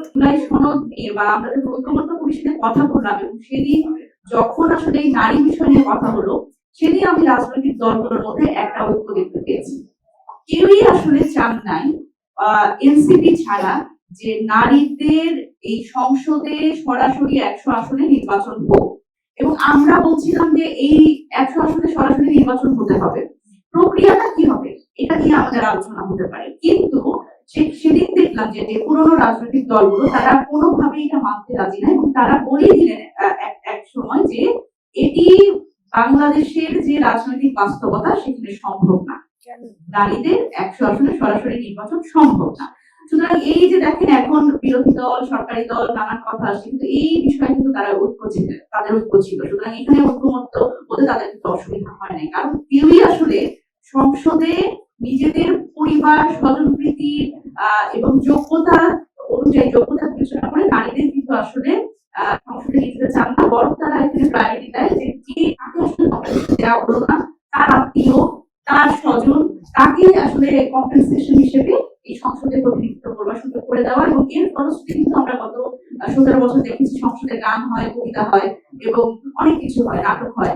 জুলাই সনদ নিয়ে বা আমরা যখন ঐকমত্য কমিশনে কথা বললাম এবং সেদিন যখন আসলে এই নারী বিষয় নিয়ে কথা হলো, সেদিন আমি রাজনৈতিক দলগুলোর মধ্যে একটা ঐক্য দেখতে পেয়েছি। কেউই আসলে চান নাই এনসিপি ছাড়া যে নারীদের এই সংসদে সরাসরি 100 আসনে নির্বাচন হোক। এবং আমরা বলছিলাম যে এই 100 আসনে সরাসরি নির্বাচন হতে হবে, প্রক্রিয়াটা কি হবে এটা নিয়ে আমাদের আলোচনা হতে পারে। কিন্তু সেদিন দেখলাম যে পুরোনো রাজনৈতিক দলগুলো তারা কোনোভাবেই এটা মানতে রাজি না এবং তারা বলেই দিলেন এক সময় যে এটি বাংলাদেশের যে রাজনৈতিক বাস্তবতা সেখানে সম্ভব না, নারীদের 100 আসনে সরাসরি নির্বাচন সম্ভব না। সুতরাং এই যে দেখেন এখন বিরোধী দল সরকারি দল নানান কথা আসছে, কিন্তু এই বিষয়ে কিন্তু তারা ঐক্য ছিল, তাদের ঐক্য ছিল। সুতরাং এখানে ঐক্যমত্য হতে তাদের কিন্তু অসুবিধা হয় নাই, কারণ কেউই আসলে সংসদে নিজেদের পরিবার স্বজনপ্রীতি এবং যোগ্যতা অনুযায়ী যোগ্যতা বিবেচনা করে নারীদের কিন্তু আসলে সংসদে নিতে চান না, বরং তারা এখানে প্রায়োরিটি দেয় যে কে তাকে আসলে দেওয়া হলো না, তার আত্মীয় তার স্বজন তাকে আসলে কম্পেনসেশন হিসেবে এই সংসদে প্রতিনিধিত্ব করবার সুযোগ করে দেওয়া। এবং এর ফলশ্রুতি কিন্তু আমরা গত 17 বছর দেখেছি সংসদে গান হয়, কবিতা হয় এবং অনেক কিছু হয়, নাটক হয়।